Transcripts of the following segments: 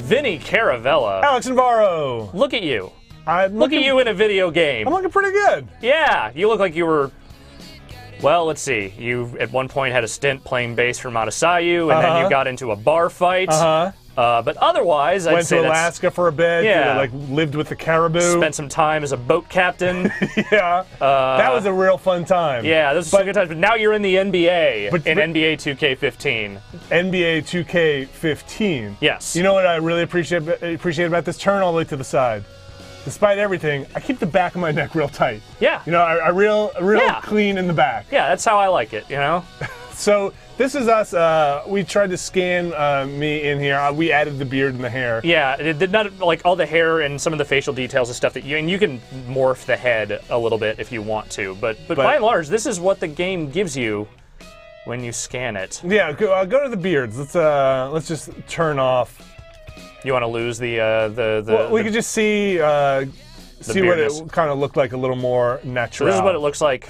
Vinny Caravella. Alex Navarro. Look at you. Look at you in a video game. I'm looking pretty good. Yeah, you look like you were... Well, let's see. You, at one point, had a stint playing bass for Matasayu, and then you got into a bar fight. But otherwise, I'd say went to Alaska for a bit. Yeah. Like, lived with the caribou. Spent some time as a boat captain. Yeah. That was a real fun time. Yeah, those were some good times. But now you're in the NBA, in NBA 2K15. NBA 2K15. Yes. You know what I really appreciate about this? Turn all the way to the side. Despite everything, I keep the back of my neck real tight. Yeah. You know, I real clean in the back. Yeah, that's how I like it, you know? So this is us. We tried to scan me in here. We added the beard and the hair. Yeah, it did not, like, all the hair and some of the facial details and stuff that and you can morph the head a little bit if you want to, but by and large, this is what the game gives you when you scan it. Yeah, go to the beards. Let's just turn off. You want to lose the Well, we could just see what it kind of looked like a little more natural. So this is what it looks like.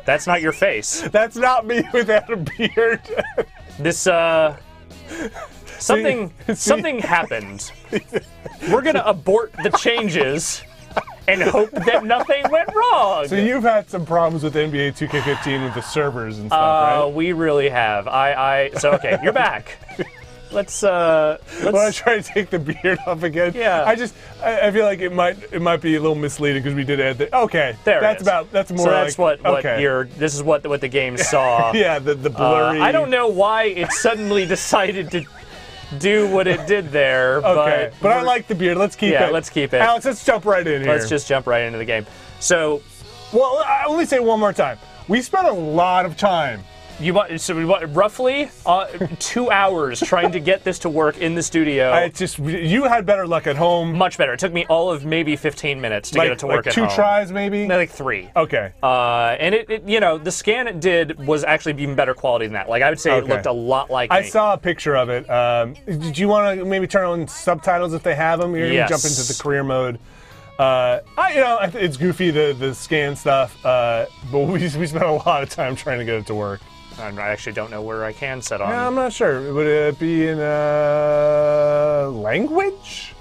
That's not your face. That's not me without a beard. This something happened. We're gonna abort the changes and hope that nothing went wrong. So you've had some problems with NBA 2K15 with the servers and stuff, right? We really have. So okay, you're back. Let's Want to try to take the beard off again? Yeah. I feel like it might be a little misleading because we did add the. Okay. There that's it is. That's more. So that's like, this is what the game saw. Yeah, the blurry. I don't know why it suddenly decided to do what it did there. Okay. But I like the beard. Let's keep it. Yeah, let's keep it. Alex, let's jump right in here. Let's just jump right into the game. So, well, I only say one more time. We spent a lot of time. We roughly 2 hours trying to get this to work in the studio. You had better luck at home. Much better. It took me all of maybe 15 minutes to get it to work at home. 2 tries, maybe? No, like 3. Okay. And the scan it did was actually even better quality than that. Like, I would say it looked a lot like me. I saw a picture of it. Did you want to maybe turn on subtitles if they have them? You're going to jump into the career mode. It's goofy, the scan stuff, but we spent a lot of time trying to get it to work. I actually don't know where I can set on. Yeah, I'm not sure. Would it be in language?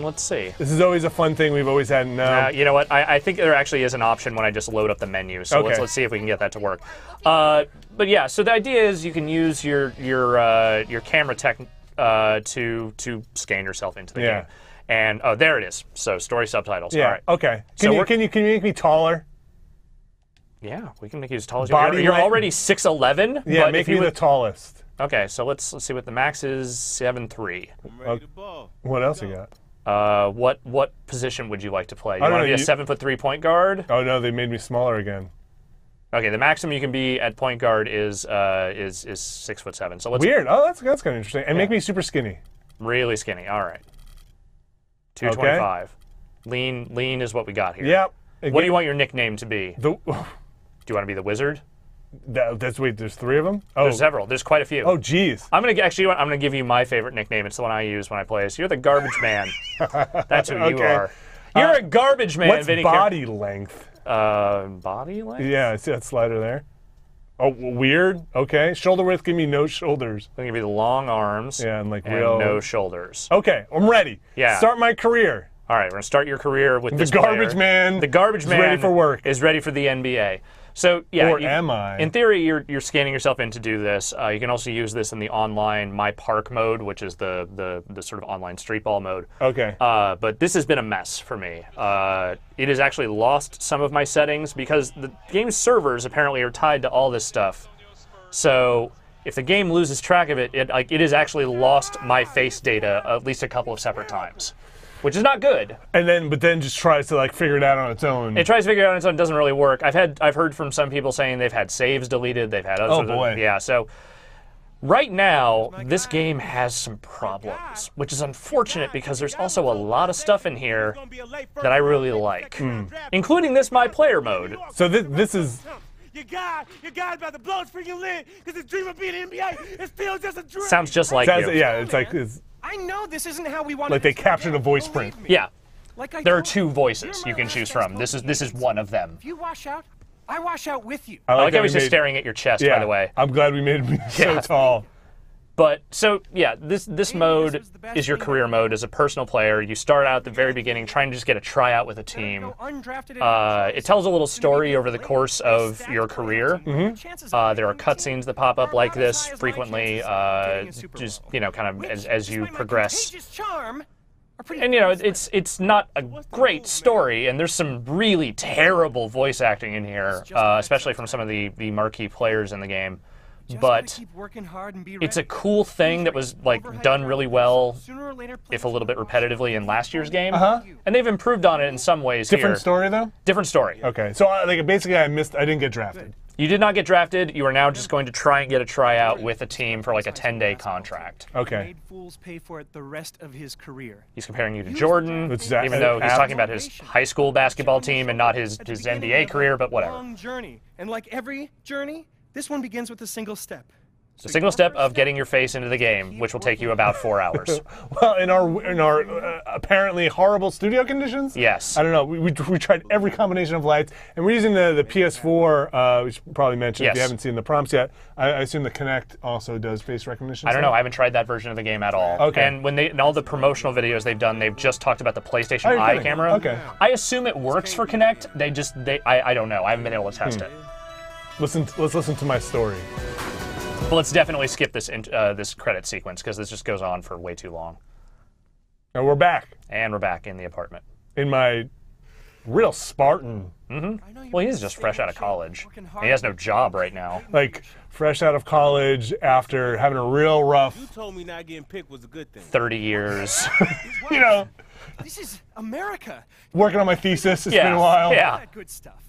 Let's see. This is always a fun thing we've always had. No. You know what? I think there actually is an option when I just load up the menu. So let's see if we can get that to work. But yeah, so the idea is you can use your camera tech to scan yourself into the game. And there it is. So story subtitles. Yeah. All right. Okay. Can you make me taller? Yeah, we can make you as tall as you want. You're already 6'11". Yeah, make me the tallest. Okay, so let's see what the max is. 7'3". What else you got? What position would you like to play? You want to be a 7'3" point guard? Oh no, they made me smaller again. Okay, the maximum you can be at point guard is 6'7". So let's weird. Oh, that's kind of interesting. And make me super skinny. Really skinny. All right. 225. Okay. Lean is what we got here. Yep. What do you want your nickname to be? Do you want to be the Wizard? Wait, there's 3 of them? Oh. There's several. There's quite a few. Oh, geez. I'm gonna give you my favorite nickname. It's the one I use when I play. So you're the Garbage Man. That's who you are. You're a garbage man, what's Vinny. Body length? Body length? Yeah, I see that slider there. Oh, weird. Okay. Shoulder width, give me no shoulders. I'm gonna give you the long arms. Yeah, and real no shoulders. Okay, I'm ready. Yeah. Start my career. All right, we're gonna start your career with this garbage man. The garbage man ready for work. Is ready for the NBA. So yeah, or am I? In theory, you're scanning yourself in to do this. You can also use this in the online My Park mode, which is the sort of online street ball mode. Okay. But this has been a mess for me. It has actually lost some of my settings because the game's servers apparently are tied to all this stuff. So if the game loses track of it, it has actually lost my face data at least a couple of separate times. Which is not good. But then just tries to figure it out on its own. It tries to figure it out on its own. It doesn't really work. I've heard from some people saying they've had saves deleted. They've had other boy. Yeah. So right now, this game has some problems, which is unfortunate because there's also a lot of stuff in here that I really like, including this My Player mode. So this is. Your God about to blow his freaking lid because his dream of being an NBA is still just a dream. Sounds just like you. Yeah, it's I know this isn't how we want. Like they captured a voice print. Yeah. There are 2 voices you can choose from. This is one of them. If you wash out, I wash out with you. I like how he's just staring at your chest, by the way. I'm glad we made him so tall. But so yeah, this mode is your career mode as a personal player. You start out at the very beginning trying to just get a tryout with a team. It tells a little story over the course of your career. There are cutscenes that pop up like this frequently, just kind of as you progress. And it's not a great story, and there's some really terrible voice acting in here, especially from some of the marquee players in the game. But it's a cool thing that was done really well, if a little bit repetitively, in last year's game. And they've improved on it in some ways. Different story though? Different story. Okay, so basically I didn't get drafted. You did not get drafted. You are now just going to try and get a tryout with a team for like a 10-day contract. Okay. Made fools pay for it the rest of his career. He's comparing you to Jordan, exactly. even though he's talking about his high school basketball team and not his NBA career, but whatever. Long journey, and like every journey, this one begins with a single step. The single step of getting your face into the game, which will take you about 4 hours. Well, in our apparently horrible studio conditions. Yes. I don't know. We tried every combination of lights, and we're using the PS4, which you probably mentioned if you haven't seen the prompts yet. I assume the Kinect also does face recognition. I don't know. I haven't tried that version of the game at all. Okay. And in all the promotional videos they've done, they've just talked about the PlayStation Eye camera. Okay. I assume it works for Kinect. I don't know. I haven't been able to test it. Let's listen to my story. But let's definitely skip this this credit sequence because this just goes on for way too long. And we're back. And we're back in the apartment. In my real Spartan. Well, he's just fresh out of college. He has no job right now. Like, fresh out of college after having a real rough... You told me not getting picked was a good thing. 30 years. This is America. Working on my thesis. It's been a while. Yeah. That good stuff.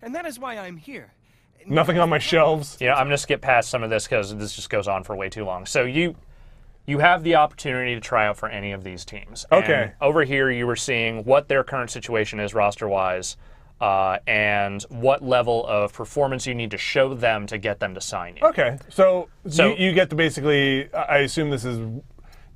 And that is why I'm here. Nothing on my shelves. I'm going to skip past some of this because this just goes on for way too long. So you have the opportunity to try out for any of these teams. Okay. And over here you were seeing what their current situation is roster-wise and what level of performance you need to show them to get them to sign you. Okay. So you get to basically, I assume this is...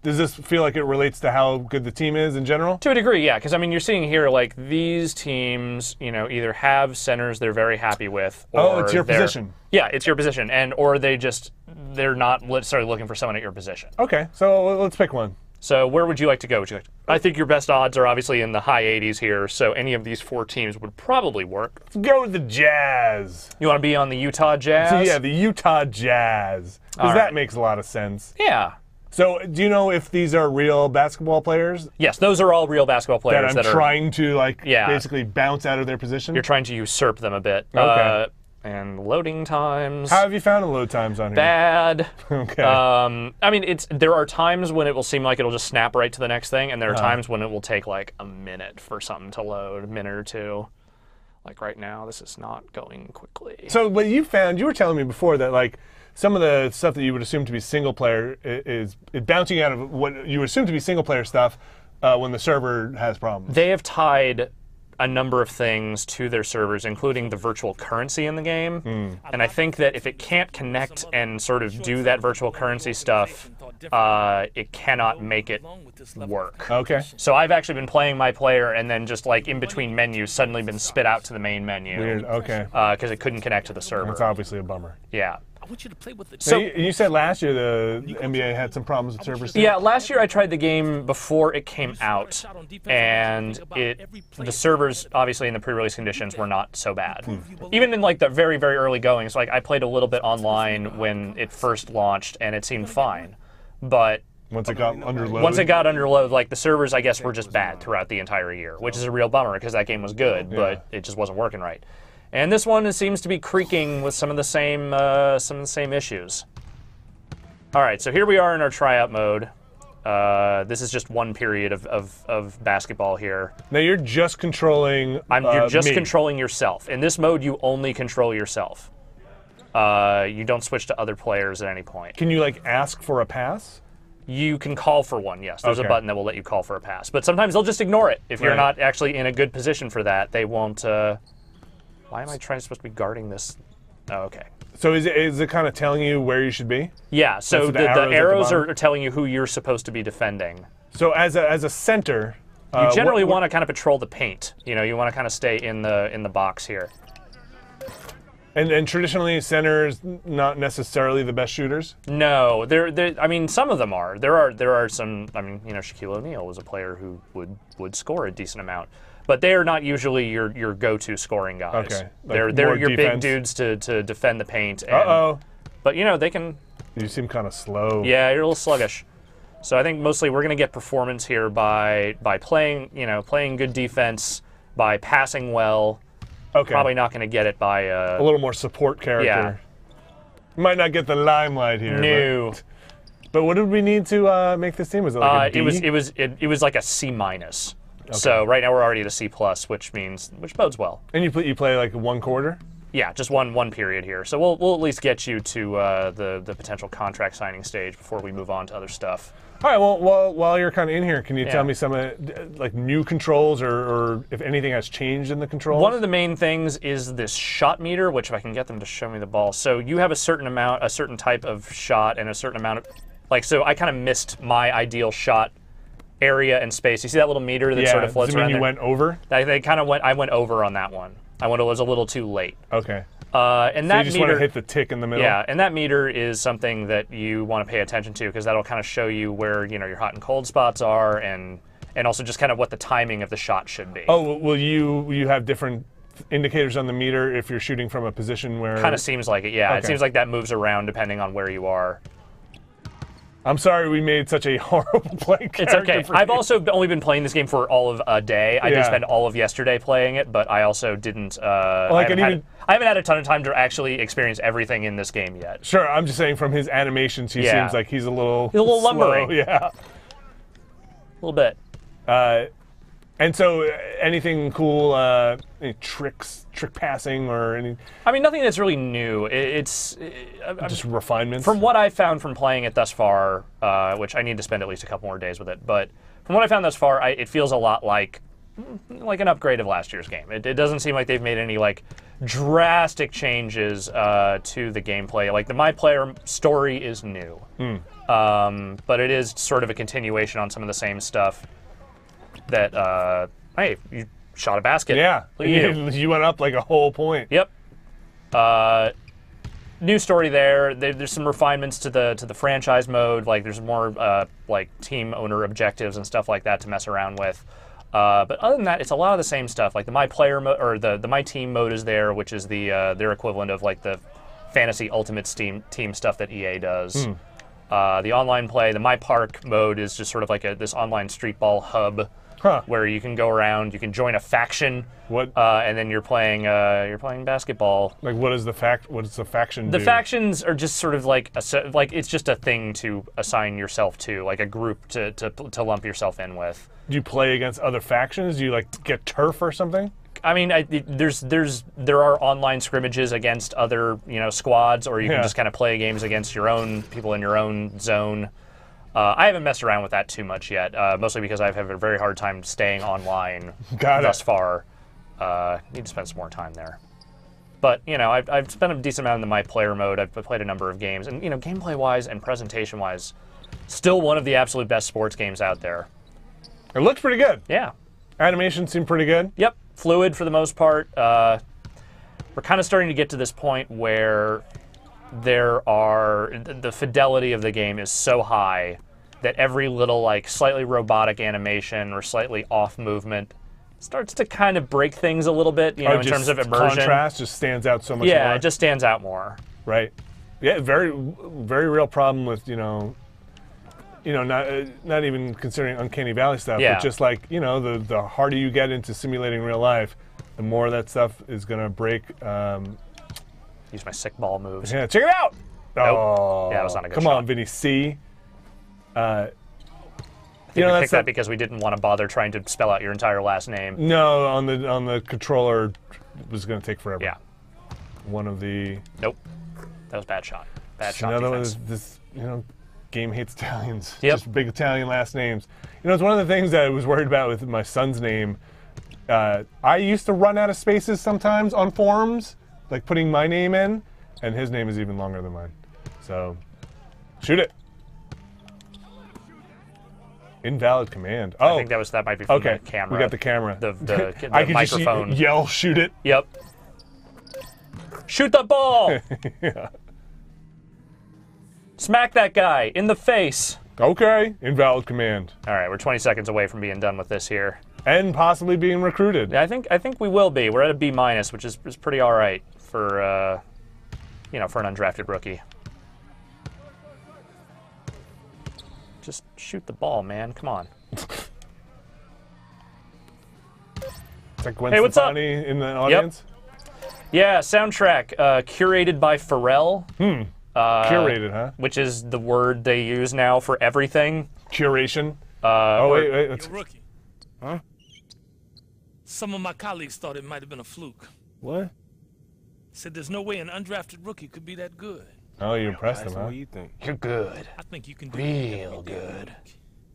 Does this feel like it relates to how good the team is in general? To a degree, yeah. Because, you're seeing here, these teams, either have centers they're very happy with. Or it's your position. Yeah, it's your position. Or they're not necessarily looking for someone at your position. Okay, so let's pick one. So where would you like to go? I think your best odds are obviously in the high 80s here, so any of these 4 teams would probably work. Let's go with the Jazz. You want to be on the Utah Jazz? So, yeah, the Utah Jazz. Because that makes a lot of sense. Yeah. So, do you know if these are real basketball players? Yes, those are all real basketball players that I'm trying to, basically bounce out of their position? You're trying to usurp them a bit. Okay. And loading times. How have you found the load times on here? Bad. Okay. There are times when it will seem like it'll just snap right to the next thing, and there are times when it will take like a minute for something to load, a minute or two. Like right now, this is not going quickly. So what you found, you were telling me before that some of the stuff that you would assume to be single player is bouncing out of what you would assume to be single player stuff when the server has problems. They have tied a number of things to their servers, including the virtual currency in the game. And I think that if it can't connect and sort of do that virtual currency stuff, it cannot make it work. Okay. So I've actually been playing my player and then just in between menus suddenly been spit out to the main menu. Weird, okay. Because it couldn't connect to the server. That's obviously a bummer. Yeah. I want you to play with it. So you said last year the NBA had some problems with servers too? Yeah, last year I tried the game before it came out, and the servers, obviously in the pre-release conditions, were not so bad. Even in the very, very early goings, I played a little bit online when it first launched, and it seemed fine. But once it got under load? Once it got under load, the servers, I guess, were just bad throughout the entire year, which is a real bummer because that game was good, but it just wasn't working right. And this one seems to be creaking with some of the same issues. All right, so here we are in our tryout mode. This is just one period of basketball here. Now you're just controlling you're just me. controlling yourself. In this mode, you only control yourself. You don't switch to other players at any point. Can you ask for a pass? You can call for one, yes. There's a button that will let you call for a pass. But sometimes they'll just ignore it. If you're not actually in a good position for that, they won't... Why am I supposed to be guarding this? Oh, okay. So is it kind of telling you where you should be? Yeah, so the arrows are telling you who you're supposed to be defending. So as a center... you generally want to kind of patrol the paint. You want to kind of stay in the box here. And traditionally, centers not necessarily the best shooters. No, I mean, some of them are. There are some. I mean, you know, Shaquille O'Neal was a player who would score a decent amount, but they are not usually your go-to scoring guys. Okay, they're your defense. big dudes to defend the paint. And, but you know, they can. You seem kind of slow. Yeah, you're a little sluggish. So I think mostly we're going to get performance here by playing good defense, by passing well. Okay. Probably not going to get it by a little more support character. Yeah. Might not get the limelight here. No. But what did we need to make this team? Was it like a D? It was like a C-. So right now we're already at a C+, which bodes well. And you play like one quarter? Yeah, just one period here. So we'll at least get you to the potential contract signing stage before we move on to other stuff. All right. Well, while you're kind of in here, can you tell me some like new controls or if anything has changed in the controls? One of the main things is this shot meter, which if I can get them to show me the ball. So you have a certain type of shot and a certain amount of so I kind of missed my ideal shot area and space. You see that little meter that sort of floats around there? You went over? I went over on that one. I was a little too late. Okay. And so that you just meter, want to hit the tick in the middle? Yeah, and that meter is something that you want to pay attention to because that'll kind of show you where your hot and cold spots are, and also just kind of what the timing of the shot should be. Oh, will you have different indicators on the meter if you're shooting from a position where? Kind of seems like it. Yeah, Okay. It seems like that moves around depending on where you are. I'm sorry we made such a horrible playing character. It's okay. I've also only been playing this game for all of a day. I did spend all of yesterday playing it, but I also didn't. I haven't had a ton of time to actually experience everything in this game yet. Sure, I'm just saying from his animations, he seems like he's a little slow. Lumbering. Yeah, a little bit. And so, anything cool? Any trick passing or any? I mean, nothing that's really new. It's just refinements. From what I've found from playing it thus far, which I need to spend at least a couple more days with it, but from what I found thus far, it feels a lot like an upgrade of last year's game. It doesn't seem like they've made any drastic changes to the gameplay. Like the My Player story is new, but it is sort of a continuation on some of the same stuff. That hey, you shot a basket. Yeah, look at you. You went up like a whole point. Yep. New story there. There's some refinements to the franchise mode. Like there's more team owner objectives and stuff like that to mess around with. But other than that, it's a lot of the same stuff. Like the My Player mode or the My Team mode is there, which is their equivalent of like the Fantasy Ultimate Team stuff that EA does. The online play, the My Park mode is just sort of like this online street ball hub. Where you can go around, you can join a faction, and then you're playing basketball. Like what does the faction do? The factions are just sort of like it's just a thing to assign yourself to, like a group to lump yourself in with. Do you play against other factions? Do you get turf or something? I mean, there are online scrimmages against other squads, or you can just kind of play games against your own people in your own zone. I haven't messed around with that too much yet, mostly because I've had a very hard time staying online thus far. Need to spend some more time there. But, I've spent a decent amount in the My Player mode. I've played a number of games. And, gameplay-wise and presentation-wise, still one of the absolute best sports games out there. It looks pretty good. Yeah. Animations seem pretty good. Yep. Fluid for the most part. We're kind of starting to get to this point where the fidelity of the game is so high that every little slightly robotic animation or slightly off movement starts to kind of break things a little bit, in terms of immersion. Contrast just stands out so much more. Yeah, it just stands out more. Right. Yeah, very, very real problem with, not even considering Uncanny Valley stuff, but just the harder you get into simulating real life, the more that stuff is going to break. Use my sick ball moves. Yeah, check it out! Nope. Oh, yeah, that was not a good come shot. on, Vinny C. I think we picked that because we didn't want to bother trying to spell out your entire last name. No, on the controller, it was going to take forever. Yeah. One of the... Nope. That was bad shot. Bad shot another defense. one is this, game hates Italians. Yep. Just big Italian last names. It's one of the things that I was worried about with my son's name. I used to run out of spaces sometimes on forums, like putting my name in, and his name is even longer than mine. So, shoot it. Invalid command. Oh, I think that might be from the camera. We got the camera. The I could microphone. Just yell, shoot it. Yep. Shoot the ball! Yeah. Smack that guy in the face. Okay, invalid command. All right, we're 20 seconds away from being done with this here. And possibly being recruited. I think we will be. We're at a B-, which is pretty all right for for an undrafted rookie. Just shoot the ball, man. Come on. It's like Gwen Hey, what's up? Stefani in the audience. Yeah, soundtrack curated by Pharrell. Curated, huh? Which is the word they use now for everything. Curation. Wait. You're a rookie. Huh? Some of my colleagues thought it might have been a fluke. What? Said there's no way an undrafted rookie could be that good. Oh, you impressed him, huh? What do you think? You're good. I think you can do Real good.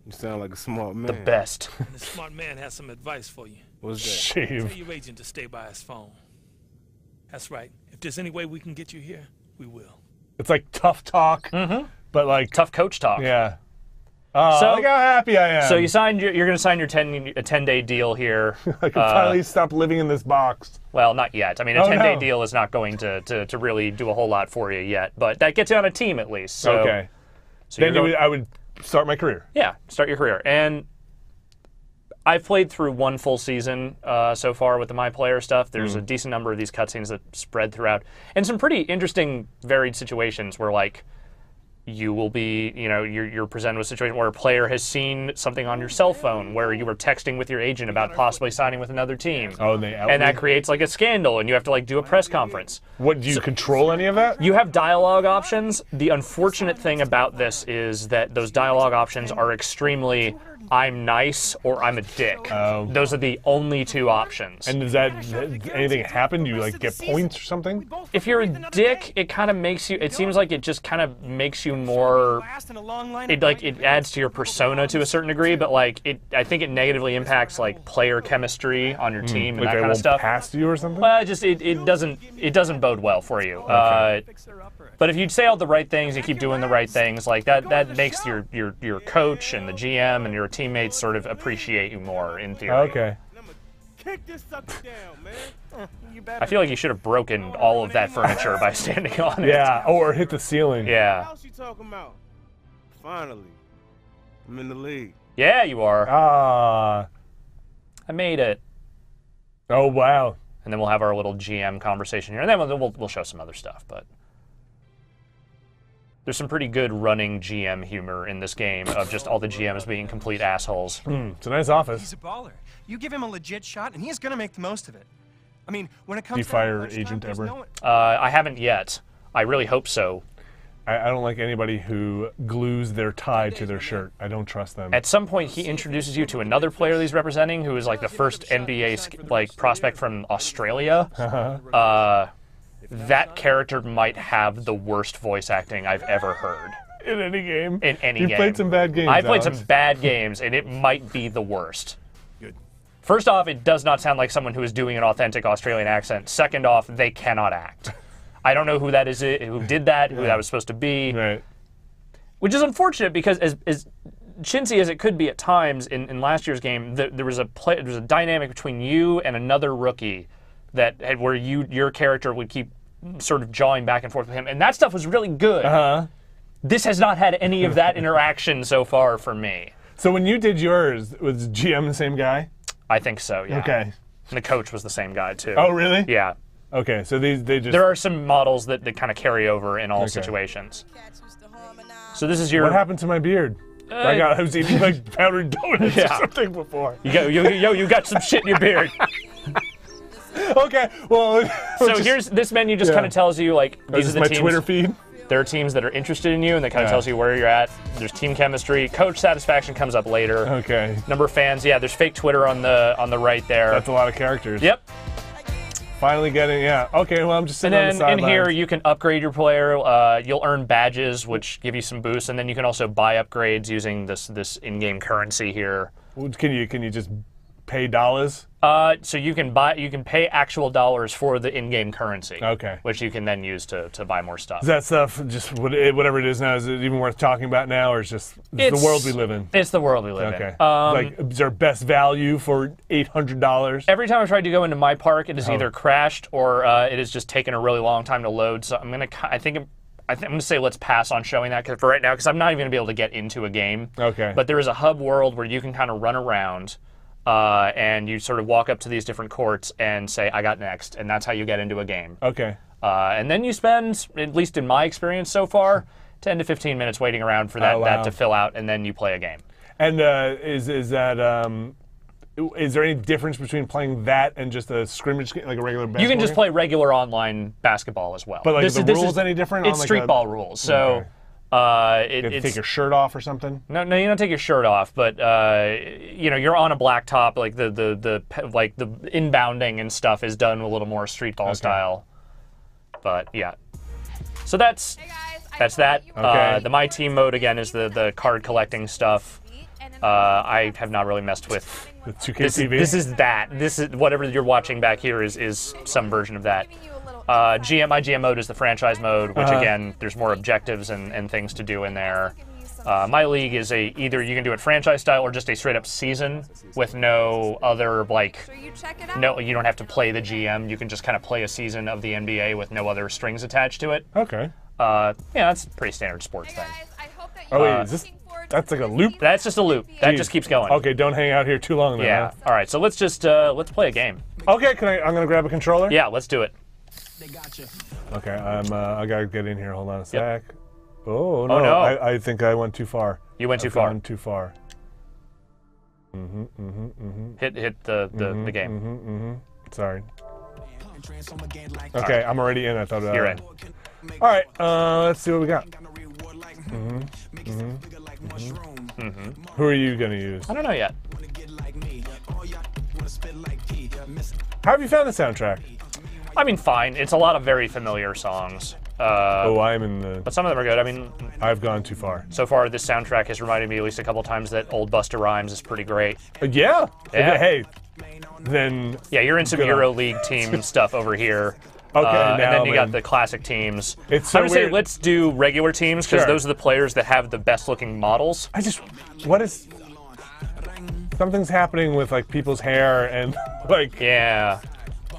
You sound like a smart man. The best. And the smart man has some advice for you. What's that? Shave. Tell your agent to stay by his phone. That's right. If there's any way we can get you here, we will. It's like tough talk, but like Tough coach talk. Yeah. So look how happy I am. So you're going to sign your 10-day deal here. I can finally stop living in this box. Well, not yet. I mean, a 10-day deal is not going to really do a whole lot for you yet, but that gets you on a team at least. So, Okay. So Then I would start my career. yeah, start your career. And I've played through one full season so far with the My Player stuff. There's a decent number of these cutscenes that spread throughout, and some pretty interesting, varied situations where, like, you will be, you're presented with a situation where a player has seen something on your cell phone where you were texting with your agent about possibly signing with another team. Oh, and that creates like a scandal, and you have to like do a press conference. What, do you control any of that? You have dialogue options. The unfortunate thing about this is that those dialogue options are extremely I'm nice or I'm a dick. Oh. Those are the only two options. And does anything happen? Do you like get points or something? If you're a dick, it kind of makes you, it seems like it just kind of makes you more, it adds to your persona to a certain degree, but like I think it negatively impacts like player chemistry on your team and Like that they kind of won't stuff. pass you or something? Well, it doesn't bode well for you. But if you say all the right things, you keep doing the right things, like that makes your coach and the GM and your teammates sort of appreciate you more in theory. Okay. Kick this sucker down, man. I feel like you should have broken all of that furniture by standing on it. Yeah, or hit the ceiling. Yeah. How's she talking about? Finally, I'm in the league. Yeah, you are. Ah. I made it. Oh, wow. And then we'll have our little GM conversation here, and then we'll show some other stuff, but there's some pretty good running GM humor in this game of just all the GMs being complete assholes. It's a nice office. He's a baller. You give him a legit shot, and he's gonna make the most of it. I mean, when it comes Do you to fire lunchtime, agent there's ever? no one- I haven't yet. I really hope so. I don't like anybody who glues their tie to their shirt. I don't trust them. At some point, he introduces you to another player that he's representing, who is like the first NBA prospect from Australia. That character might have the worst voice acting I've ever heard. In any game? In any You've game. played some bad games, I played Alex. some bad games, and it might be the worst. First off, it does not sound like someone who is doing an authentic Australian accent. Second off, they cannot act. I don't know who that is, who did that, who that was supposed to be. Right. Which is unfortunate because as chintzy as it could be at times in last year's game, there was a dynamic between you and another rookie where your character would keep sort of jawing back and forth with him, and that stuff was really good. This has not had any of that interaction so far for me. So when you did yours, was GM the same guy? I think so, yeah. Okay. And the coach was the same guy, too. Oh, really? Yeah. Okay, so they just... There are some models that kind of carry over in all situations. So this is your... What happened to my beard? I was eating like powdered donuts or something before. You got some shit in your beard. Okay, well... So here's this menu just kind of tells you, like, these are the my teams. Twitter feed? There are teams that are interested in you, and that kind of tells you where you're at. There's team chemistry. Coach satisfaction comes up later. Okay. Number of fans. Yeah, there's fake Twitter on the right there. That's a lot of characters. Yep. Finally getting, yeah. Okay, well, I'm just And sitting on the then in sidelines. here, you can upgrade your player. You'll earn badges, which give you some boosts, and then you can also buy upgrades using this in-game currency here. Can you just pay dollars? So you can pay actual dollars for the in-game currency. Okay. Which you can then use to buy more stuff. Is that stuff just whatever it is now? Is it even worth talking about now, or is just the world we live in? It's the world we live in. Okay. Like, is there best value for $800? Every time I've tried to go into my park, it has either crashed or it has just taken a really long time to load. So I'm gonna say let's pass on showing that for right now because I'm not even gonna be able to get into a game. Okay. But there is a hub world where you can kind of run around. And you sort of walk up to these different courts and say, I got next, and that's how you get into a game. Okay. And then you spend, at least in my experience so far, 10 to 15 minutes waiting around for that to fill out, and then you play a game. And is there any difference between playing that and just a scrimmage game, like a regular basketball You can just game? play regular online basketball as well. But like, the rules any different? It's on like street ball rules, so... Okay. You have to take your shirt off or something? No, you don't take your shirt off, but you're on a blacktop. Like the inbounding and stuff is done a little more street ball style. But yeah, so that's that. Okay. The My Team mode again is the card collecting stuff. I have not really messed with. With 2K TV? This is whatever you're watching back here is some version of that. My GM mode is the franchise mode, which again, there's more objectives and things to do in there. My league is either you can do it franchise style or just a straight up season with no other you don't have to play the GM. You can just kind of play a season of the NBA with no other strings attached to it. Okay. Yeah, that's a pretty standard sports thing. Oh wait, is this? That's like a loop? That's just a loop. That just keeps going. Okay, don't hang out here too long then. Yeah. Huh? All right, so let's just let's play a game. Okay, I'm gonna grab a controller. Yeah, let's do it. Okay, I gotta get in here. Hold on a sec. Yep. Oh no! Oh, no. I think I went too far. You went too I've far. gone too far. Hit the game. Sorry. Okay, I'm already in. I thought You're in. All right, let's see what we got. Who are you gonna use? I don't know yet. How have you found the soundtrack? I mean, fine. It's a lot of very familiar songs. I'm in the. But some of them are good. I mean, I've gone too far. so far this soundtrack has reminded me at least a couple times that old Busta Rhymes is pretty great. Yeah. Yeah. Hey, then. Yeah, you're in some Good on. Euro League team stuff over here. Okay, and now then you got then. the classic teams. It's so I would say weird. let's do regular teams because Sure. those are the players that have the best looking models. What is? Something's happening with like people's hair and like. Yeah,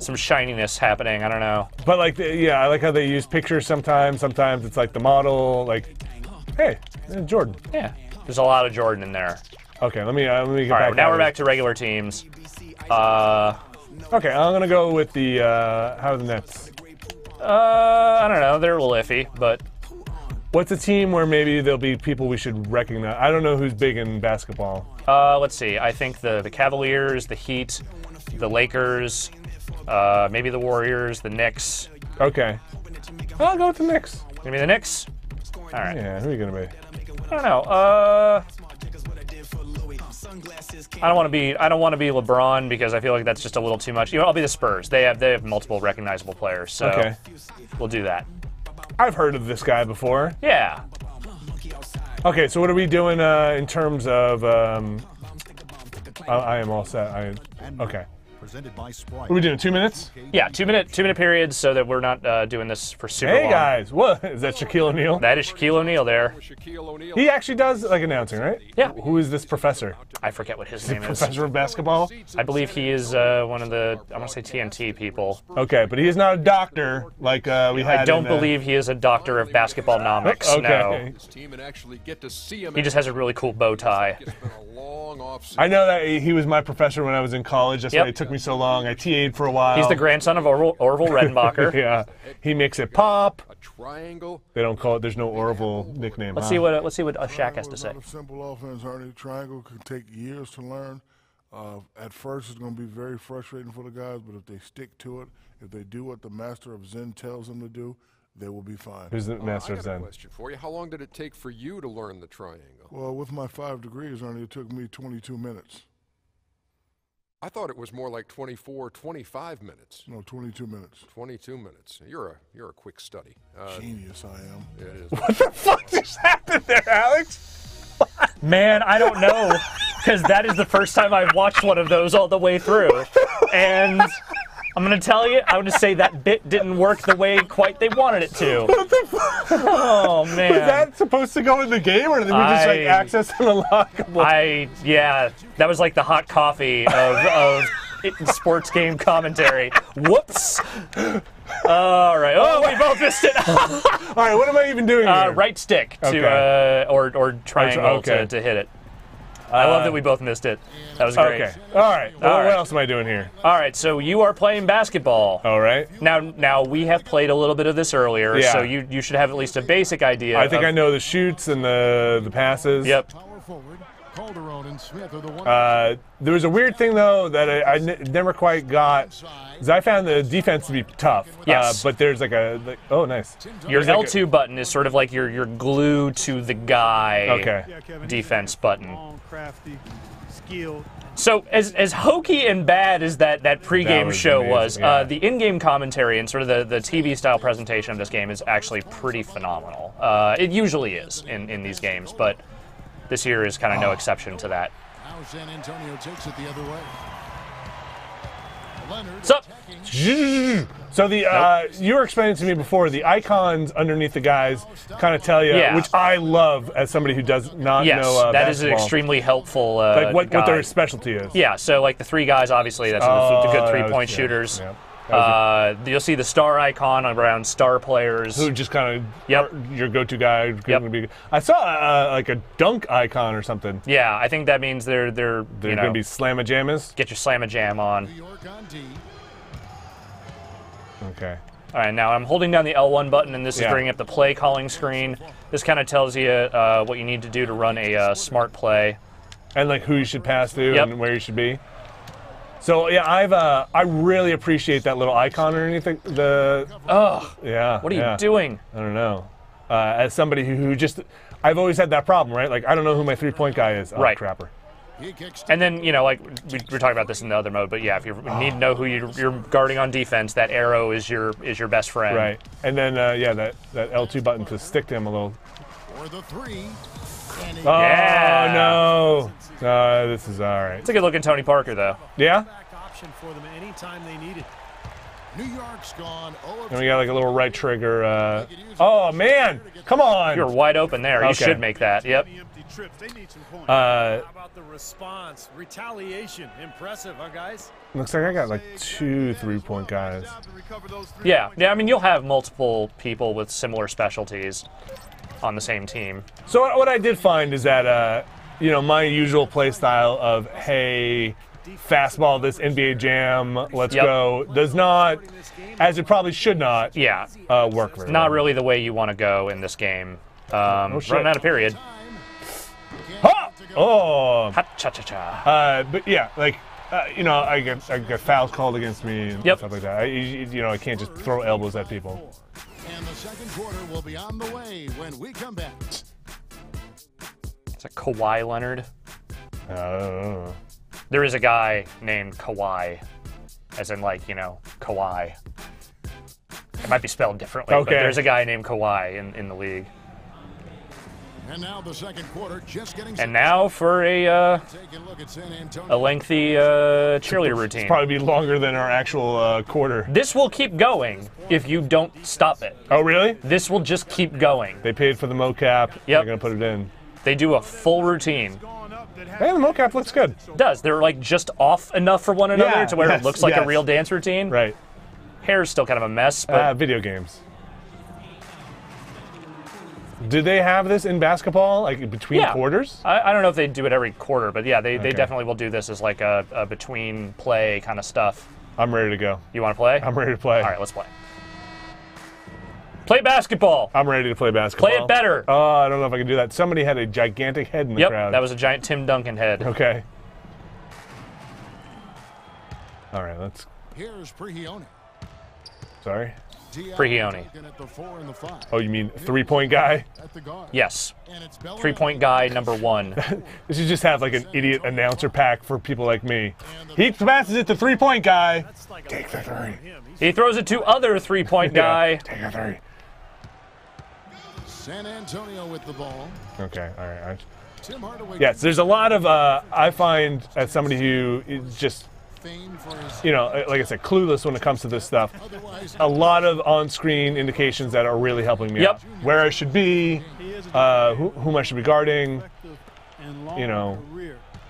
some shininess happening. I don't know. But like, I like how they use pictures sometimes. Sometimes it's like the model. Like, hey, Jordan. Yeah, there's a lot of Jordan in there. Okay, let me get All back. right, now at we're it. back to regular teams. Okay, I'm gonna go with the how are the Nets? I don't know. They're a little iffy, but What's a team where maybe there'll be people we should recognize? I don't know who's big in basketball. let's see. I think the Cavaliers, the Heat, the Lakers, maybe the Warriors, the Knicks. Okay, I'll go with the Knicks. Maybe the Knicks. All right. Yeah, who are you gonna be? I don't know. I don't want to be LeBron because I feel like that's just a little too much. I'll be the Spurs. They have multiple recognizable players, so Okay. we'll do that. I've heard of this guy before. Yeah. Okay, so what are we doing in terms of? I am all set. Okay. Presented by Sprite. What are we doing? 2 minutes? Yeah, 2-minute periods so that we're not doing this for super Hey long. guys, what is that? Shaquille O'Neal? That is Shaquille O'Neal there. He actually does like announcing, right? Yeah. Who is this professor? I forget what his name is. Professor of basketball? I believe he is one of the, I want to say TNT people. Okay, but he is not a doctor like we had. I don't believe he is a doctor of basketball nomics. Okay. No. He just has a really cool bow tie. I know that he was my professor when I was in college. That's Yep. why it took me so long. I TA'd for a while. He's the grandson of Orville Redenbacher. Yeah, he makes it pop. Triangle. They don't call it. There's no Orville nickname. Let's huh? see what Shaq has to It's say. not a simple offense, Ernie. Triangle can take years to learn. At first, it's going to be very frustrating for the guys, but if they stick to it, if they do what the master of Zen tells them to do, they will be fine. Who's the master I of got a Zen? question for you. How long did it take for you to learn the triangle? Well, with my 5 degrees, Ernie, it took me 22 minutes. I thought it was more like 24, 25 minutes. No, 22 minutes. 22 minutes. You're a quick study. Genius, I am. It is. What the fuck just happened there, Alex? Man, I don't know. because that is the first time I've watched one of those all the way through. And I'm going to tell you, I would just say that bit didn't work the way quite they wanted it to. What the fuck? Oh, man. Was that supposed to go in the game, or did we just like access and unlockable? Yeah, that was like the hot coffee of sports game commentary. Whoops. All right. Oh, we both missed it. All right, what am I even doing here? Right stick to or triangle to hit it. I love that we both missed it. That was great. Okay. All right. Well, what else am I doing here? All right. So you are playing basketball. All right. Now we have pplayed a little bit of this earlier, Yeah. so you should have at least a basic idea. I think I know the shoots and the passes. Yep. There was a weird thing though that I never quite got. Is I found the defense to be tough. Yes. But there's oh, nice. Your There's like L2 button is sort of like your glue to the guy Okay. defense button. Long, crafty, skilled. So as hokey and bad as that pregame was show amazing, was, yeah. the in-game commentary and sort of the TV style presentation of this game is actually pretty phenomenal. It usually is in these games, but this year is kind of no exception to that. Now San Antonio takes it the other way. What's up? So you were explaining to me before the icons underneath the guys kind of tell you, Yeah. which I love as somebody who does not Yes, know that is an basketball. extremely helpful Like what guide. their specialty is. Yeah, so like the three guys, obviously, that's the that good was- three-point yeah, shooters. yeah. That You'll see the star icon around star players. Who just kind of Yep. your go-to guy. Yep. I saw like a dunk icon or something. Yeah, I think that means they're They're going to be slamma-jammas. get your slamma-jam on. New York on D. Okay. All right, now I'm holding down the L1 button, and this is Yeah. bringing up the play calling screen. This kind of tells you what you need to do to run a smart play. And like who you should pass to Yep. and where you should be. So yeah, I really appreciate that little icon underneath the Ugh, yeah. what are yeah. you doing? I don't know. As somebody who just, I've always had that problem, right? Like I don't know who my three-point guy is. Oh, Right. crapper. He kicks And then, like, we were talking about this in the other mode, but yeah, if you need to know who you're guarding on defense, that arrow is your best friend. Right. And then yeah, that L2 button to stick to him a little. for the three. And he Oh Yeah. no. This is all right. It's a good-looking Tony Parker, though. Yeah. Back option for them anytime they need it. New York's gone 0 And we got like a little right trigger. Oh man, come on. You're wide open there. You Okay. should make that. Yep. The empty trips, they need some points. Uh, How about the response? Retaliation. Impressive, huh, guys? Looks like I got like 2 3-point guys. Yeah. I mean, you'll have multiple people with similar specialties on the same team. So what I did find is that my usual play style of hey, fastball this NBA Jam, let's Yep. go, does not, as it probably should not, Yeah. work very Not well. really the way you want to go in this game. shit. Running out of period. Ha! Oh, Ha-cha-cha-cha. but yeah, like I get fouls called against me and Yep. stuff like that. I can't just throw elbows at people. And the second quarter will be on the way when we come back. It's a Kawhi Leonard. Oh. There is a guy named Kawhi, as in Kawhi. It might be spelled differently, but Okay. there's a guy named Kawhi in the league. And now the second quarter just getting And now for a Take a look at San Antonio. lengthy cheerleader routine. Probably be longer than our actual quarter. This will keep going if you don't stop it. Oh, really? This will just keep going. They paid for the mocap. They're Yep. gonna put it in. They do a full routine. Hey, the mocap looks good. It does. They're like just off enough for one another Yeah, to where yes, it looks like a yes. real dance routine. Right. Hair's still kind of a mess, but Video games. Do they have this in basketball, like between yeah. quarters? I don't know if they do it every quarter, but yeah, they Okay. definitely will do this as like a between play kind of stuff. I'm ready to go. You want to play? I'm ready to play. All right, let's play. Play basketball. I'm ready to play basketball. Play it better. Oh, I don't know if I can do that. Somebody had a gigantic head in the Yep, crowd. that was a giant Tim Duncan head. Okay. All right, let's. Here's Prigioni. Sorry. Prigioni. At the 4 and the 5. Oh, you mean 3-point guy? At the guard. Yes. And it's Bellinelli. 3-point guy number 1. They should just have like an idiot announcer pack for people like me. He passes it to 3-point guy. Take the 3. He throws it to other 3-point guy. Take a 3. San Antonio with the ball. Okay, all right. Tim Hardaway. Yes, there's a lot of, I find, as somebody who is just, Famed for his you know, like I said, clueless when it comes to this stuff, otherwise a lot of on-screen indications that are really helping me out. Where I should be, whom I should be guarding, you know.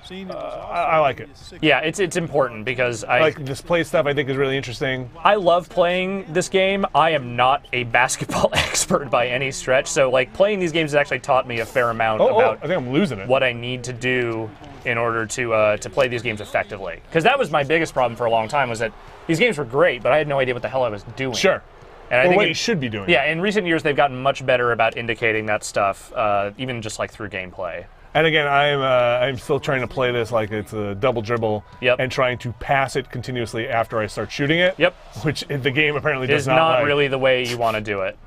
I like it. Yeah, it's important because I Like this play stuff I think is really interesting. I love playing this game. I am not a basketball expert by any stretch, so like playing these games has actually taught me a fair amount about I think I'm losing it. what I need to do in order to play these games effectively. Because that was my biggest problem for a long time, was that these games were great, but I had no idea what the hell I was doing. Sure. And I Or think what you should be doing. Yeah, in recent years they've gotten much better about indicating that stuff, even just like through gameplay. And again, I'm still trying to play this like it's a double dribble and trying to pass it continuously after I start shooting it. Yep. Which the game apparently does Is not not like. really the way you want to do it.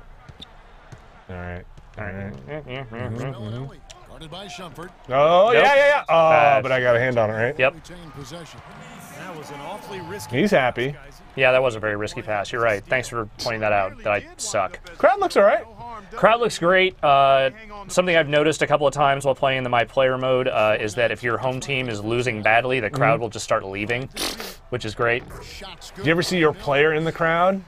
All right. All right. Illinois, guarded by Shumpert. Oh, Nope. yeah. Oh, Pass. but I got a hand on it, right? Yep. Retain possession. That was an awfully risky. He's happy. Yeah, that was a very risky pass. You're right. Thanks for pointing that out, that I suck. Crowd looks all right. Crowd looks great. Something I've noticed a couple of times while playing in the My Player mode is that if your home team is losing badly, the crowd will just start leaving, which is great. Shots Do good. you ever see your player in the crowd?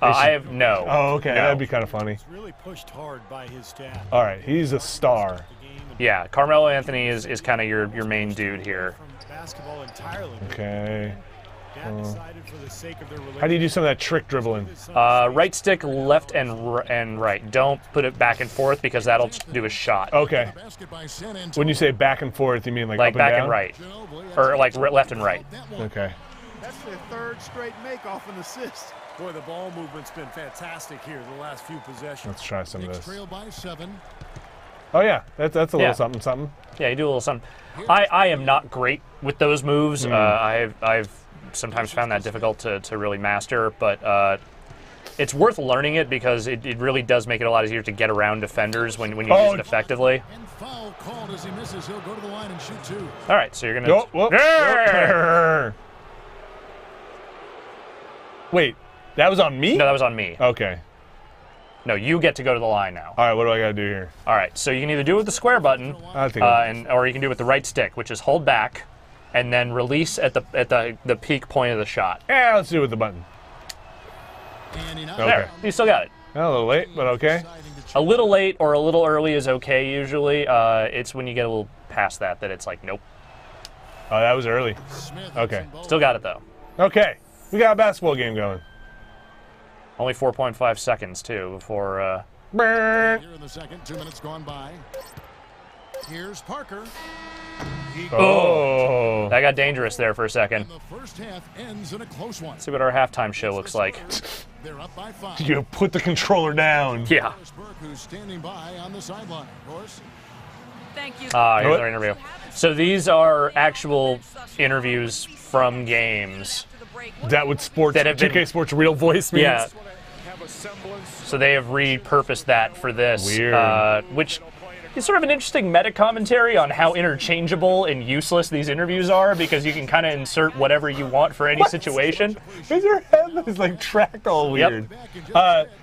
I have no. Oh, okay. No. That'd be kind of funny. Really pushed hard by his staff. All right. He's a star. Yeah, Carmelo Anthony is kind of your main dude here. From basketball entirely. Okay. Dad decided for the sake of their How do you do some of that trick dribbling? Right stick, left, and right. Don't put it back and forth because that'll do a shot. Okay. Basket by San Antonio. When you say back and forth, you mean like, Like up and back down? and right, or like left and right. Okay. That's their third straight make-off and assist. Boy, the ball movement's been fantastic here the last few possessions. Let's try some of Knicks this. trail by 7. Oh yeah, that's a little Yeah. something, something. Yeah, you do a little something. I am not great with those moves. I've sometimes found that difficult to really master, but it's worth learning it because it really does make it a lot easier to get around defenders when you use it effectively. And foul called as he misses. He'll go to the line and shoot 2. All right, so you're gonna. Oh, whoop, Yeah! whoop. Wait, that was on me? No, that was on me. Okay. No, you get to go to the line now. All right, what do I got to do here? All right, so you can either do it with the square button, I think or you can do it with the right stick, which is hold back, and then release at the peak point of the shot. yeah, let's do it with the button. And he now Okay. There, you still got it. A little late, but okay. A little late or a little early is okay usually. It's when you get a little past that it's like, nope. Oh, that was early. Smith Okay. Still got it though. Okay, we got a basketball game going. Only 4.5 seconds too before. Brr. here in the second. 2 minutes gone by. Here's Parker. Oh. That got dangerous there for a second. The first half ends in a close one. See what our halftime show looks like. They're up by 5. You put the controller down. Yeah. Here's Burke, who's standing by on the sideline. Of course. Thank you. Here's What? our interview. So these are actual interviews from games. That would sports, That have been- 2K Sports real voice means? Yeah. So they have repurposed that for this, Weird. which is sort of an interesting meta commentary on how interchangeable and useless these interviews are, because you can kind of insert whatever you want for any situation. Is your head is like tracked all Yep. weird?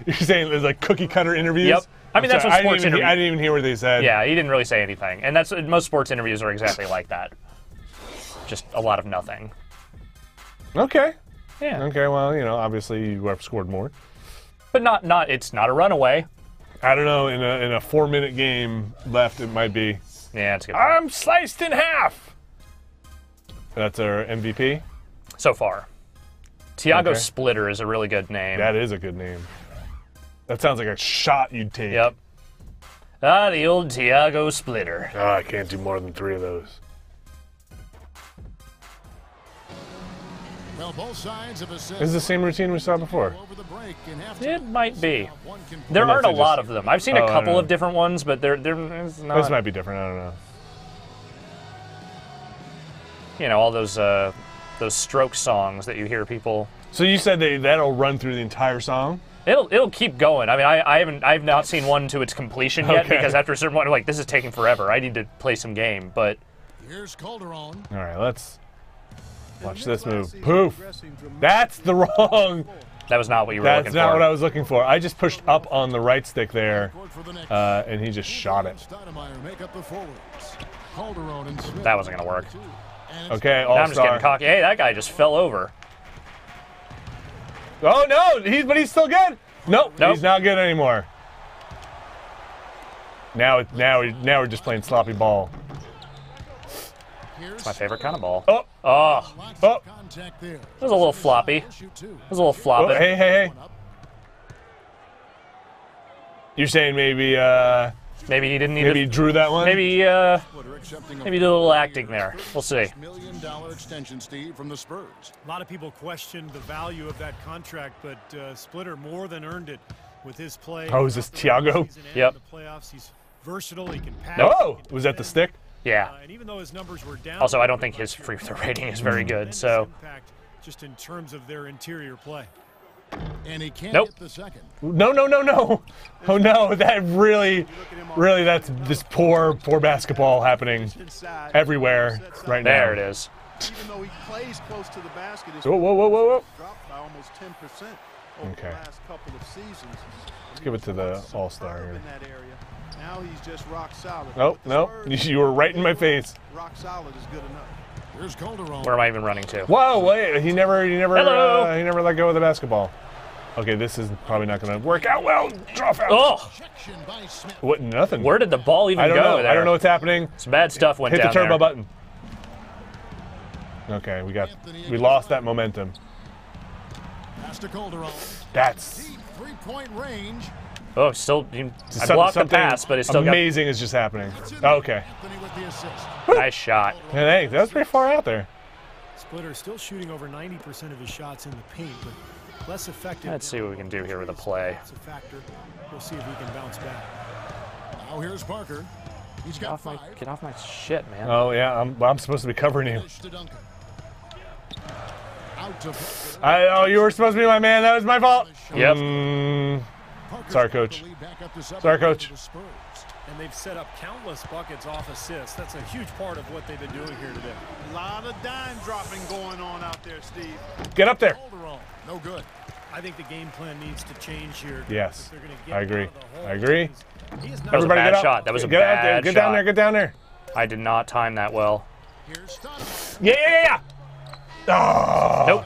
You're saying there's like cookie cutter interviews? Yep. I mean, that's what sports I interviews. didn't even hear what they said. Yeah, he didn't really say anything, and that's most sports interviews are exactly like that. Just a lot of nothing. Okay. Yeah, Okay, well, you know, obviously you have scored more. but not. It's not a runaway. I don't know, in a 4-minute game left, it might be. Yeah, it's a good. I'm sliced in half. That's our MVP. So far, Tiago Okay. Splitter is a really good name. That is a good name. That sounds like a shot you'd take. Yep. The old Tiago Splitter. Oh, I can't do more than 3 of those. Well, both sides have assessed This is the same routine we saw before. over the break and halftime. It might be. One can There Unless aren't a they lot just- of them. I've seen Oh, a I couple know. of different ones, but there's not. This might be different, I don't know. You know, all those stroke songs that you hear people. So you said that'll run through the entire song? It'll keep going. I mean, I have not seen one to its completion yet, Okay. because after a certain point, I'm like, this is taking forever. I need to play some game. But Here's Calderon. All right, let's watch this move. Poof. That's the wrong. That was not what you were That's looking for. not what I was looking for. I just pushed up on the right stick there, and he just shot it. That wasn't going to work. Okay, Now I'm just getting all-star. cocky. Hey, that guy just fell over. Oh no, but he's still good. Nope, Nope. he's not good anymore. Now we're just playing sloppy ball. It's my favorite kind of ball. Oh, Oh, oh, it was a little floppy. It was a little floppy. oh hey. You're saying maybe Maybe he didn't need maybe he to. drew that one? Maybe did a little acting there. We'll see. $1 million extension, Steve, from the Spurs. A lot of people questioned the value of that contract, but Splitter more than earned it with his play. Oh, is this Thiago? Yep. In the playoffs, he's versatile. He can pass. Oh, he can was that the defend. stick? Yeah. And even though his numbers were down, Also, I don't think his free throw rating is very good. So impact just in terms of their interior play. And he can't Nope. get the second. No. Oh no, that really, that's this poor basketball happening everywhere right now. there it is. Even though he plays close to the basket, his Whoa. dropped by almost 10% over Okay. the last couple of seasons. Let's give it to the all-star Superb here. in that area. Now he's just rock solid. Oh, With the no, Spurs, you were right in my face. rock solid is good enough. Here's Calderon. Where am I even running to? Whoa, wait, he never Hello. he never let go of the basketball. Okay, this is probably not going to work out well. Draw foul. Oh, Protection by Smith. What? Nothing. where did the ball even I don't go know. there? I don't know what's happening. Some bad stuff went Hit the down turbo there. button. Okay, we lost that momentum. Pass to Calderon. That's Deep three-point range. Oh, still, I blocked the something pass, but it still amazing is just happening. Okay, Anthony with the assist. got nice shot. hey, that was pretty far out there. Splitter still shooting over 90% of his shots in the paint, but less effective. Let's see what we can do here with the play. It's a factor. We'll see if he can bounce back. Now here's Parker. He's got five. Get off my shit, man. Oh yeah, I'm supposed to be covering you. Dish to Duncan. Out to Parker. You were supposed to be my man. That was my fault. Yep. Parker's Sorry, got Coach. the lead back up to 7 Sorry, Coach. for the Spurs. And they've set up countless buckets off assists. That's a huge part of what they've been doing here today. A lot of dime dropping going on out there, Steve. Get up there. Calderon. No good. I think the game plan needs to change here. Yes, If they're gonna get I agree. out of the hole. I agree. He is not That was a bad get up. shot. That was a Get out there. bad Get down shot. there. Get down there. I did not time that well. Here's Stoudemire. Yeah. Oh. Nope.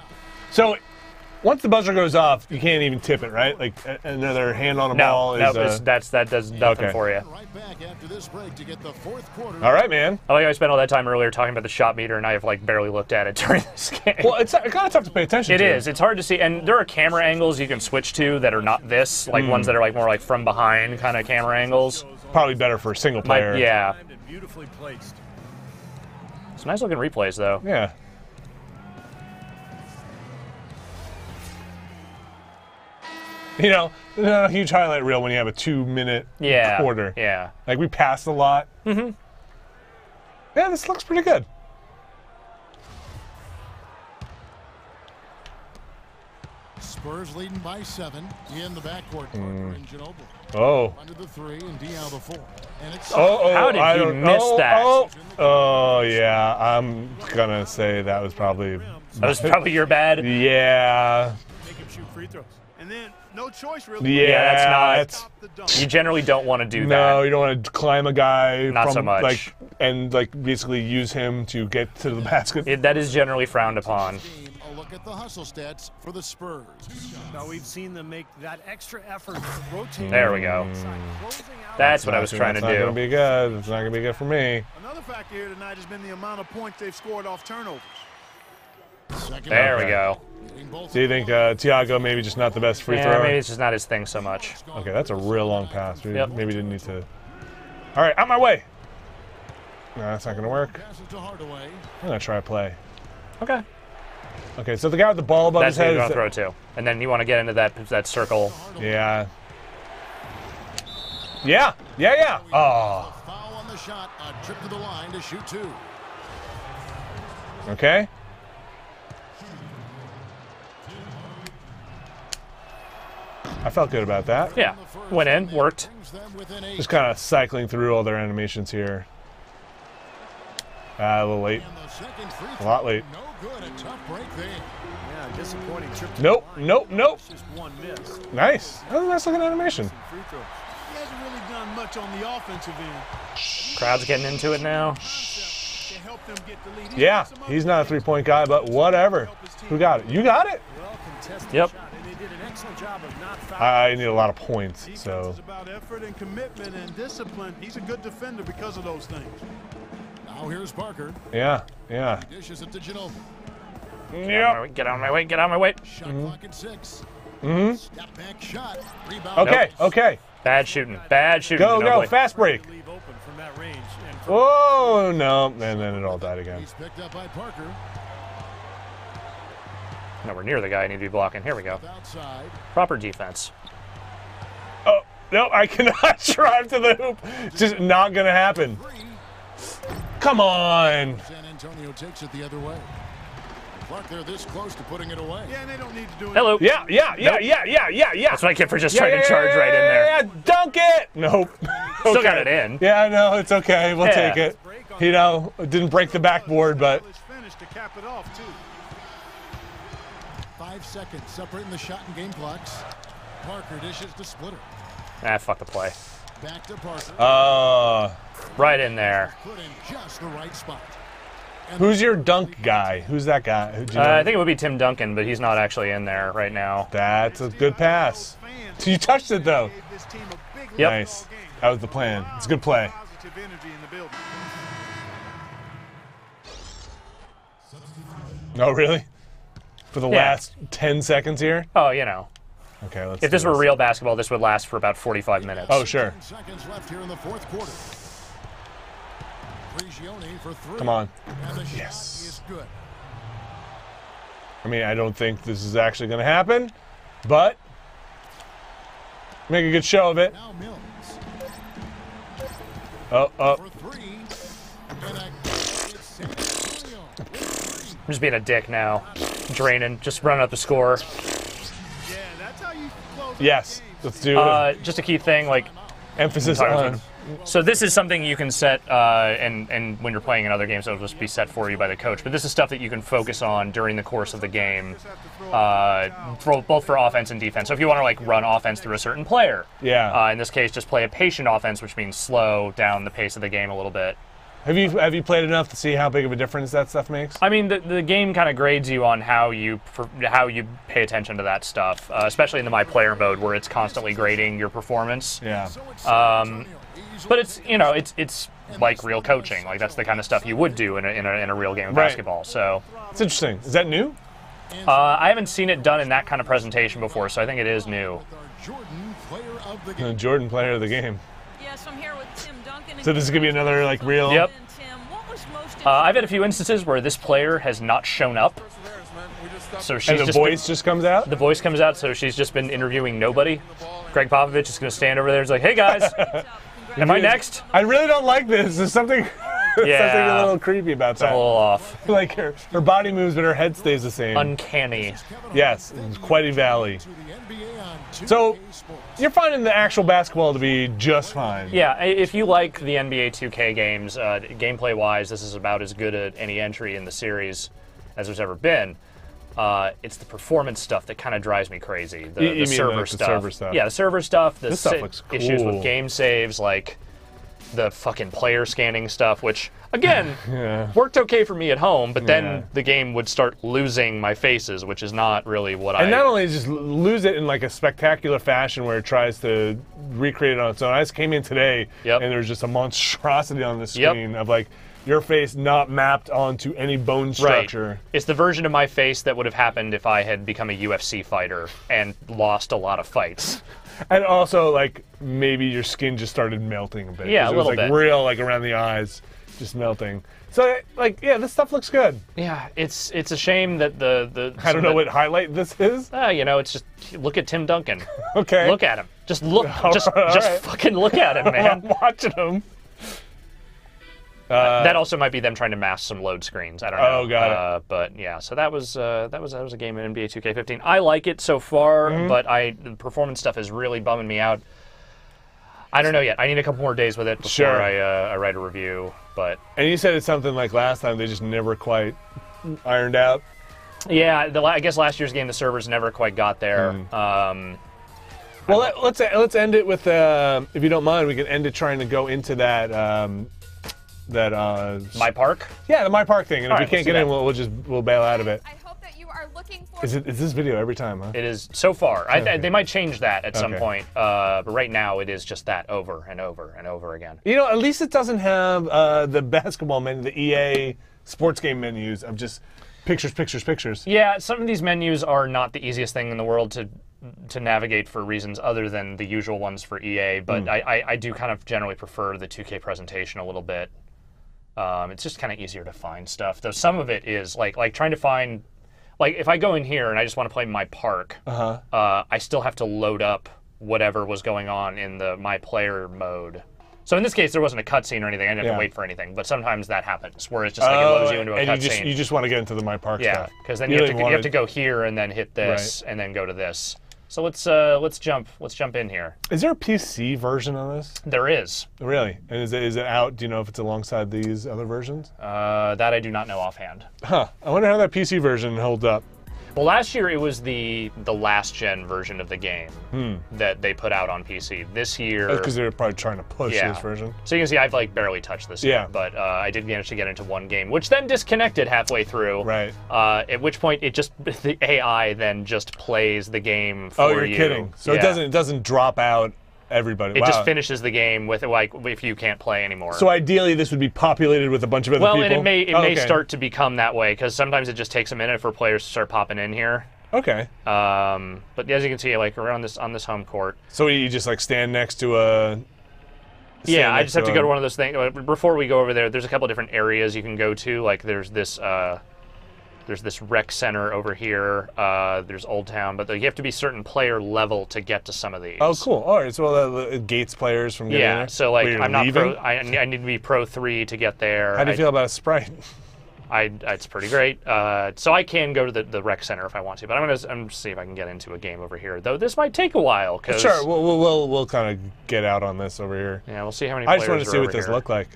So once the buzzer goes off, you can't even tip it, right? Like another hand on a ball No, is. that does nothing okay. for you. Right back after this break to get the fourth quarter. All right, man. I like I spent all that time earlier talking about the shot meter, and I have like barely looked at it during this game. Well, it's kind of tough to pay attention It to. is. It's hard to see, and there are camera angles you can switch to that are not this, like ones that are like more like from behind kind of camera angles. Probably better for a single player. Yeah, timed and beautifully placed. some nice looking replays though. Yeah. You know, a huge highlight reel when you have a 2-minute Yeah, quarter. yeah. Like we passed a lot. Mm-hmm. Yeah, this looks pretty good. Spurs leading by 7 in the backcourt. Parker and Ginobili. Oh. Under the 3 and Diaw the 4. And it's How did he miss that? Oh, yeah. I'm gonna say that was probably. That was probably your bad. Yeah. Make him shoot free throws. And then no choice really. Yeah, that's not- it's- Stop the dunk. You generally don't want to do No, that. you don't want to climb a guy Not from so much. and basically use him to get to the basket. That is generally frowned upon. a look at the hustle stats for the Spurs. Now we've seen them make that extra effort, rotate. There we go. Closing out. That's what I was trying to It's not gonna do. be good. It's not gonna be good for me. Another factor here tonight has been the amount of points they've scored off turnovers. Second There we Okay. go. getting both Do you think Thiago maybe just not the best free Yeah, thrower? maybe it's just not his thing so much. Okay, that's a real long pass. We Yep. maybe didn't need to. All right, out my way. No, that's not gonna work. passes to Hardaway. I'm gonna try a play. Okay. Okay, so the guy with the ball above That's his what head. you're is going to throw to. And then you want to get into that circle. Yeah. Yeah. Oh. Foul on the shot. A trip to the line to shoot 2. Okay. I felt good about that. Yeah. Went in, worked. Brings them within 8. Just kind of cycling through all their animations here. A little late. And the second free A lot throw, late. No good. A tough break there. Yeah, disappointing trip to Nope, the line. nope, nope. It's just one miss. Nice. That was a nice looking animation. Free throws. He hasn't really done much on the offensive end. Crowd's getting into it now. To help them get the lead. Yeah, he's not a three-point guy, but whatever. Who got it? You got it? Well contested Yep. shot, and they did an excellent job of not fouling. I need a lot of points, Defense so. is about effort and commitment and discipline. He's a good defender because of those things. Now here's Parker. Yeah, yeah. He dishes it to Ginobili. Yep. Get out of my way. Get out of my way. Shot clock at 6. Step back shot. Rebound. Okay, okay. Bad shooting. Bad shooting. Go, go, Ginobili. fast break. Leave open from that range. And from Oh, no. And then it all died again. He's picked up by Parker. Nowhere near the guy I need to be blocking. Here we go. Outside. Proper defense. Oh, no, I cannot drive to the hoop. Just not going to happen. 3. Come on. San Antonio takes it the other way. Clark, they're this close to putting it away. yeah, and they don't need to do it. Hello. Yeah, yeah, yeah, Nope. yeah. That's what I get for just trying to charge right in there. Yeah, dunk it. Nope. Still Okay. got it in. Yeah, I know. It's okay. We'll Yeah. take it. You know, it didn't break the backboard, but Finish to cap it off too. 5 seconds separating the shot and game clocks. Parker dishes to Splitter. Ah, fuck the play. Back to Parker. Right in there. Put in just the right spot. who's your dunk guy? Who's that guy? Who'd you know? I think it would be Tim Duncan, but he's not actually in there right now. That's a good pass. You touched it, though. Gave this team a big Yep. Nice. That was the plan. It's a good play. positive energy in the building. Oh, really? For the Yeah. last 10 seconds here? Oh, you know. Okay, let's If this do were real basketball, this would last for about 45 minutes. Oh, sure. 10 seconds left here in the fourth quarter. Prigioni for 3. Come on. And the shot Yes. is good. I mean, I don't think this is actually going to happen, but make a good show of it. Now Mills Oh, oh. for 3. And it's San Antonio. I'm just being a dick now. Draining, just running up the score. Yeah, that's how you close. Yes. Let's do it. Just a key thing, like, Emphasis sorry, on. so this is something you can set, and when you're playing in other games, it'll just be set for you by the coach. But this is stuff that you can focus on during the course of the game, both for offense and defense. So if you want to like run offense through a certain player, Yeah. in this case, just play a patient offense, which means slow down the pace of the game a little bit. Have you played enough to see how big of a difference that stuff makes? I mean, the game kind of grades you on how you pay attention to that stuff, especially in the My Player mode where it's constantly grading your performance. Yeah. But it's it's like real coaching. Like that's the kind of stuff you would do in a real game of Right. basketball. So It's interesting. Is that new? I haven't seen it done in that kind of presentation before, so I think it is new. With our Jordan player of the The game. Jordan player of the game. Yes, I'm here with Tim Duncan. So this is gonna be another like real. Yep. And Tim, what was most I've had a few instances where this player has not shown up, so she's And the just voice just comes out. the voice comes out, so she's just been interviewing nobody. Greg Popovich is going to stand over there. He's like, "Hey guys, am I next?" I really don't like this. There's something, something Yeah. a little creepy about It's a that. little off. Like her body moves, but her head stays the same. Uncanny. Yes, it's quite a valley. To the NBA on 2K So Sports. you're finding the actual basketball to be just fine. Yeah, if you like the NBA 2K games, gameplay-wise, this is about as good at any entry in the series as there's ever been. It's the performance stuff that kind of drives me crazy. You The mean server like the stuff. server stuff? Yeah, the server stuff. The This stuff looks issues cool. with game saves, like the fucking player scanning stuff, which again Yeah. worked okay for me at home, but then Yeah. the game would start losing my faces, which is not really what And not only just lose it in like a spectacular fashion where it tries to recreate it on its own. I just came in today Yep. and there was just a monstrosity on the Yep. screen of like your face not mapped onto any bone structure. Right. It's the version of my face that would have happened if I had become a UFC fighter and lost a lot of fights. And also like maybe your skin just started melting a bit. Yeah, 'cause a it was little like bit. real like around the eyes, just melting. So like yeah, this stuff looks good. Yeah, it's a shame that the I don't know what highlight this is. it's just look at Tim Duncan. Okay. Look at him. Just look. Just All right. fucking look at him, man. I'm watching them. That also might be them trying to mask some load screens. I don't know. Oh, got it. But yeah, so that was a game in NBA 2K15. I like it so far, Mm-hmm. but the performance stuff is really bumming me out. I don't know yet. I need a couple more days with it before I write a review. But And you said it's something like last time they just never quite ironed out. yeah, I guess last year's game the servers never quite got there. Well, let's end it with if you don't mind, we can end it trying to go into that My Park. Yeah, the My Park thing. And if we Alright, can't let's do get in, that. we'll bail out of it. I hope that you are looking for. Is this video every time, huh? It is so far. They might change that at some Okay. point, but right now it is just that over and over and over again. You know, at least it doesn't have the basketball menu, the EA sports game menus of just pictures, pictures, pictures. Yeah, some of these menus are not the easiest thing in the world to navigate for reasons other than the usual ones for EA, but I do kind of generally prefer the 2K presentation a little bit. It's just kind of easier to find stuff, though some of it is like trying to find, like if I go in here and I just want to play My Park, I still have to load up whatever was going on in the My Player mode. So in this case, there wasn't a cutscene or anything. I didn't have to wait for anything. But sometimes that happens, where it's just like it loads you into a cutscene. You just want to get into the My Park stuff. Yeah, because then you have to go here and then hit this and then go to this. So let's jump in here. Is there a PC version of this? There is. Really? And is it out? Do you know if it's alongside these other versions? That I do not know offhand. Huh. I wonder how that PC version holds up. Well, last year it was the last gen version of the game that they put out on PC. This year, That's because they were probably trying to push this version. So you can see I've like barely touched this yet, but I did manage to get into one game, which then disconnected halfway through. Right. At which point the AI then just plays the game for you. Oh, you're kidding. So it doesn't drop out everybody. It just finishes the game with like if you can't play anymore. So ideally, this would be populated with a bunch of other people. Well, and it may start to become that way because sometimes it just takes a minute for players to start popping in here. Okay. But as you can see, like around on this home court. So you just like stand next to a. Yeah, I just have to go to one of those things. Before we go over there, there's a couple different areas you can go to. Like there's this rec center over here. There's Old Town, but you have to be certain player level to get to some of these. Oh, cool. All right, so the Gates players from getting there? So like Wait, I'm not leaving? pro. I need to be Pro 3 to get there. How do you feel about a Sprite? It's pretty great. So I can go to the rec center if I want to, but I'm gonna see if I can get into a game over here. Though this might take a while. Cause Sure, we'll kind of get out on this over here. Yeah, we'll see how many. I players just want to see what this here. look like.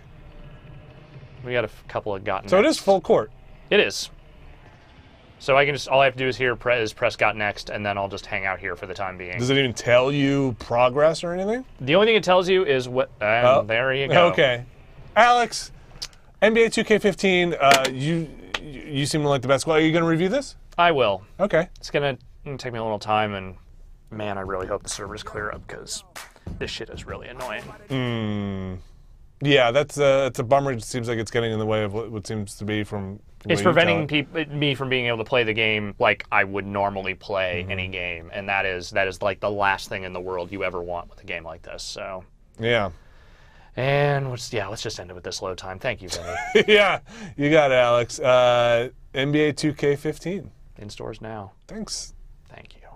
We got a couple of gotten. So it is full court. It is. So I can all I have to do is press got next, and then I'll just hang out here for the time being. Does it even tell you progress or anything? The only thing it tells you is what. There you go. Okay, Alex, NBA 2K15. You seem to like the basketball. Are you going to review this? I will. Okay. It's gonna take me a little time, and man, I really hope the servers clear up because this shit is really annoying. Yeah, that's a bummer. It seems like it's getting in the way of what seems to be from. It's preventing me from being able to play the game like I would normally play any game, and that is like the last thing in the world you ever want with a game like this. So yeah. And let's just end it with this load time. Thank you, Vinny. Yeah, you got it, Alex. NBA 2K15 in stores now. Thanks. Thank you.